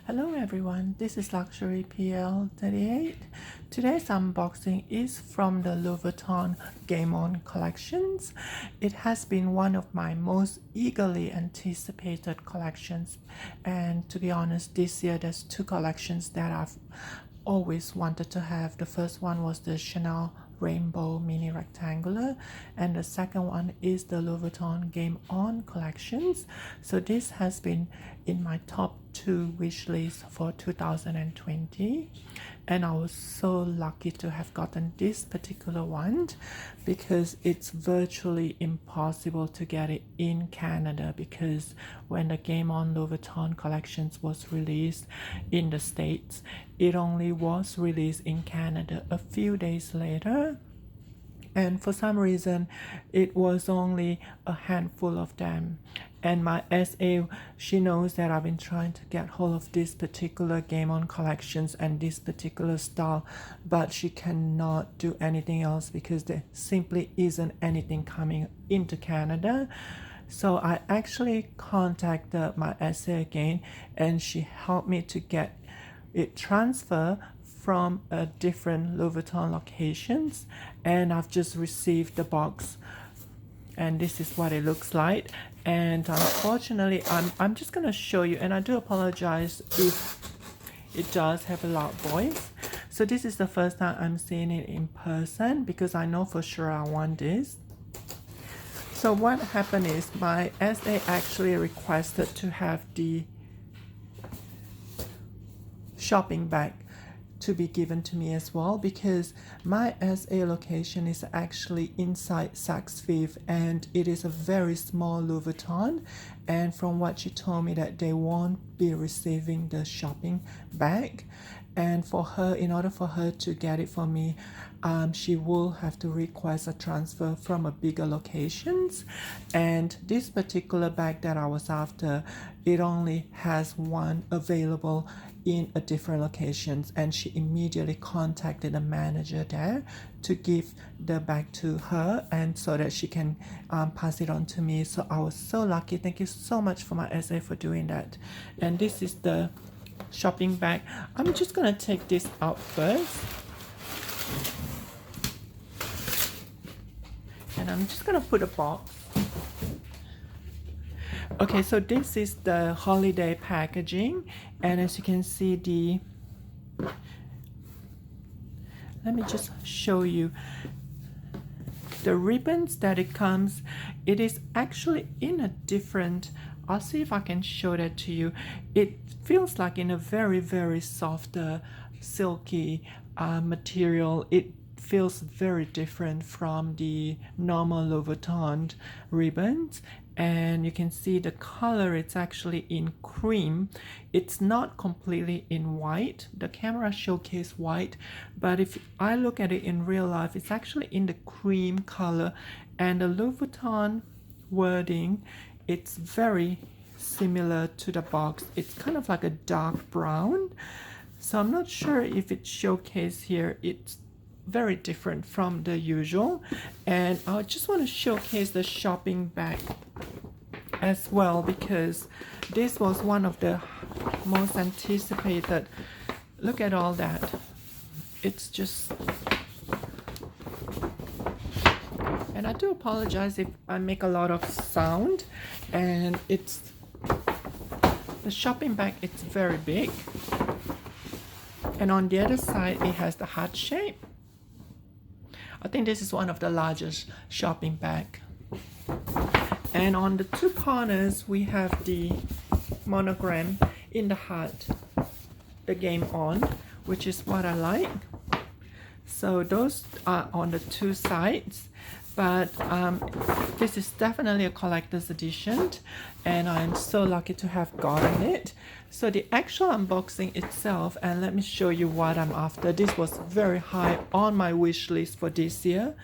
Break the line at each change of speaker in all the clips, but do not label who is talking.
Hello everyone, this is Luxury PL38. Today's unboxing is from the Louis Vuitton Game On collections. It has been one of my most eagerly anticipated collections, and to be honest, this year there's two collections that I've always wanted to have. The first one was the Chanel Rainbow Mini Rectangular, and the second one is the Louis Vuitton Game On collections. So this has been in my top two wish lists for 2020, and I was so lucky to have gotten this particular one because it's virtually impossible to get it in Canada, because when the Game On Louis Vuitton collections was released in the States, it only was released in Canada a few days later, and for some reason it was only a handful of them. And my SA, she knows that I've been trying to get hold of this particular Game On collections and this particular style, but she cannot do anything else because there simply isn't anything coming into Canada. So I actually contacted my SA again, and she helped me to get it transferred from a different Louis Vuitton locations, and I've just received the box, and this is what it looks like. And unfortunately, I'm just gonna show you, and I do apologize if it does have a loud voice. So this is the first time I'm seeing it in person, because I know for sure I want this. So what happened is my SA actually requested to have the shopping bag to be given to me as well, because my SA location is actually inside Saks Fifth, and it is a very small Louis Vuitton, and from what she told me that they won't be receiving the shopping bag, and for her, in order for her to get it for me, she will have to request a transfer from a bigger locations. And this particular bag that I was after, it only has one available in a different locations, and she immediately contacted the manager there to give the bag to her, and so that she can pass it on to me. So I was so lucky. Thank you so much for my SA for doing that. And this is the shopping bag. I'm just gonna take this out first, and I'm just gonna put a box. Okay, so this is the holiday packaging, and as you can see, let me just show you the ribbons that it comes. It is actually in a different, I'll see if I can show that to you. It feels like in a very softer, silky material. It feels very different from the normal Louis Vuitton ribbons, and you can see the color, it's actually in cream. It's not completely in white. The camera showcase white, but if I look at it in real life, it's actually in the cream color. And the Louis Vuitton wording, it's very similar to the box. It's kind of like a dark brown, so I'm not sure if it's showcased here. It's very different from the usual. And I just want to showcase the shopping bag as well, because this was one of the most anticipated. Look at all that. It's just, and I do apologize if I make a lot of sound. And it's the shopping bag, it's very big, and on the other side it has the heart shape. I think this is one of the largest shopping bag. And on the two corners we have the monogram in the heart, the Game On, which is what I like. So those are on the two sides, but this is definitely a collector's edition, and I'm so lucky to have gotten it. So the actual unboxing itself, and let me show you what I'm after. This was very high on my wish list for this year,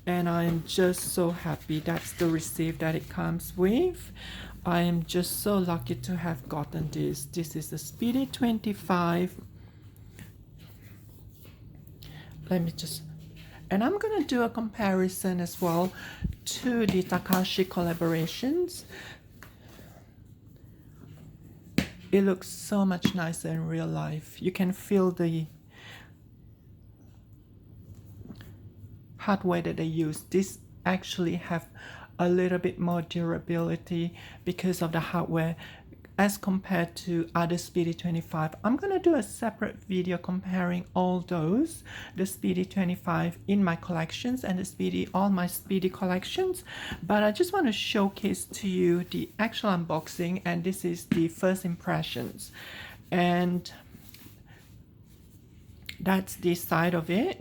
and I'm just so happy. That's the receipt that it comes with. I am just so lucky to have gotten this. This is the Speedy 25. Let me just, and I'm gonna do a comparison as well to the Takashi collaborations. it looks so much nicer in real life. You can feel the hardware that they use. This actually have a little bit more durability because of the hardware as compared to other Speedy 25. I'm gonna do a separate video comparing all those, the Speedy 25 in my collections and the Speedy, all my Speedy collections, but I just want to showcase to you the actual unboxing, and this is the first impressions, and that's the side of it.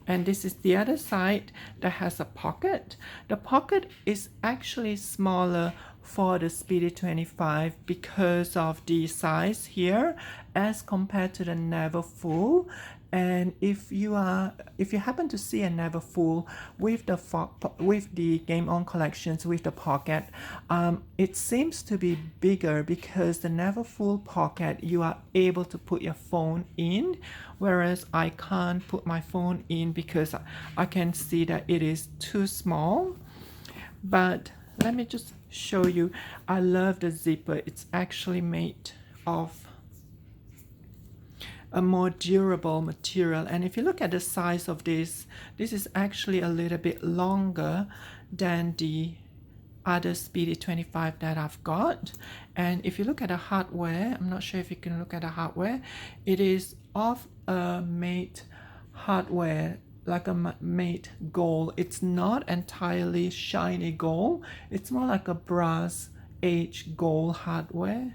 And this is the other side that has a pocket. The pocket is actually smaller for the Speedy 25 because of the size here as compared to the Neverfull. And if you happen to see a Neverfull with the Game On collections with the pocket, it seems to be bigger because the Neverfull pocket you are able to put your phone in, whereas I can't put my phone in because I can see that it is too small. But let me just show you. I love the zipper. It's actually made of a more durable material, and if you look at the size of this is actually a little bit longer than the other Speedy 25 that I've got. And if you look at the hardware, I'm not sure if you can look at the hardware, it is of a matte hardware, like a matte gold. It's not entirely shiny gold, it's more like a brass aged gold hardware.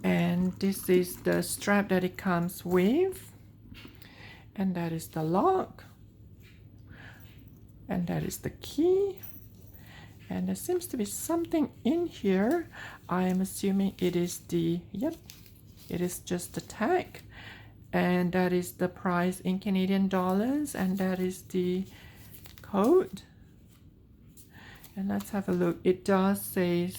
And this is the strap that it comes with, and that is the lock, and that is the key, and there seems to be something in here. I am assuming it is the, yep, it is just the tag, and that is the price in Canadian dollars, and that is the code. And let's have a look. It does say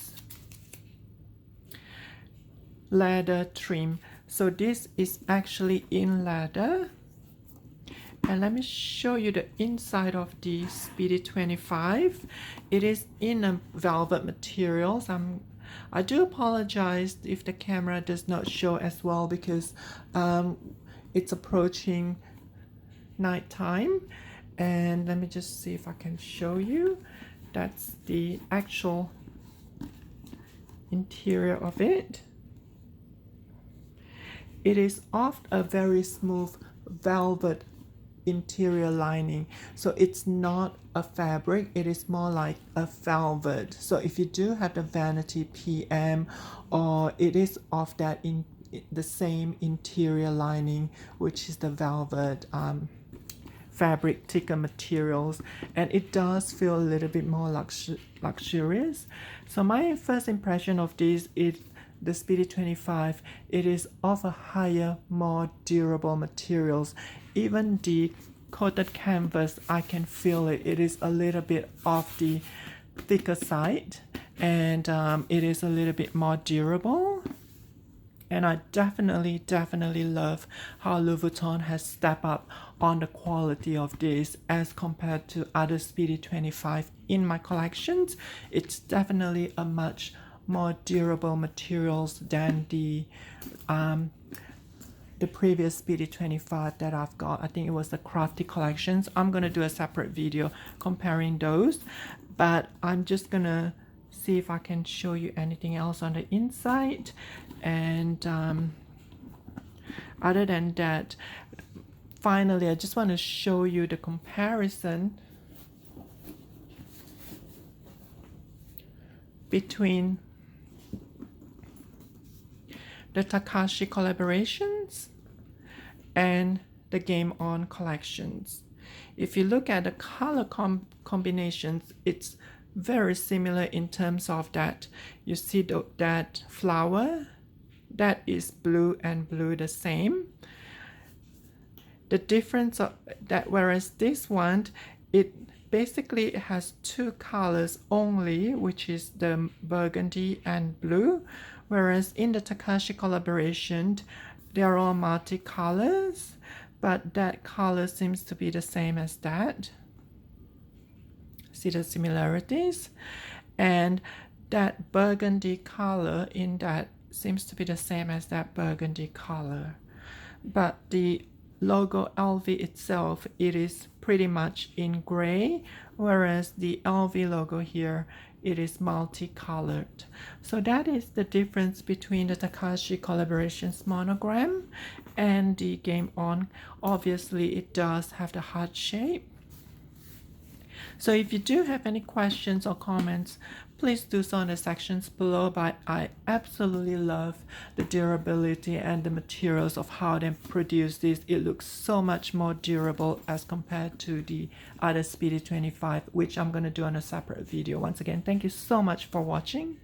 leather trim, so this is actually in leather. And let me show you the inside of the Speedy 25. It is in a velvet materials. I do apologize if the camera does not show as well because it's approaching nighttime. And let me just see if I can show you. That's the actual interior of it. It is of a very smooth velvet interior lining, so it's not a fabric, it is more like a velvet. So if you do have the Vanity PM, or it is of that in the same interior lining, which is the velvet fabric thicker materials, and it does feel a little bit more luxurious. So my first impression of this is the Speedy 25. It is of a higher, more durable materials. Even the coated canvas, I can feel it. It is a little bit of the thicker side, and it is a little bit more durable. And I definitely love how Louis Vuitton has stepped up on the quality of this as compared to other Speedy 25 in my collections. It's definitely a much more durable materials than the previous Speedy 25 that I've got. I think it was the Crafty collections. I'm gonna do a separate video comparing those, but I'm just gonna see if I can show you anything else on the inside. And other than that, finally I just want to show you the comparison between the Takashi collaborations and the Game On collections. If you look at the color combinations, it's very similar in terms of that you see that flower that is blue and blue the same. The difference of that, whereas this one, it basically has two colors only, which is the burgundy and blue, whereas in the Takashi collaboration they're all multi-colors, but that color seems to be the same as that. See the similarities? And that burgundy color in that seems to be the same as that burgundy color. But the logo LV itself, it is pretty much in gray, whereas the LV logo here, it is multicolored. So that is the difference between the Takashi Collaborations Monogram and the Game On. Obviously, it does have the heart shape. So if you do have any questions or comments, please do so in the sections below. But I absolutely love the durability and the materials of how they produce this. It looks so much more durable as compared to the other Speedy 25, which I'm going to do on a separate video. Once again, thank you so much for watching.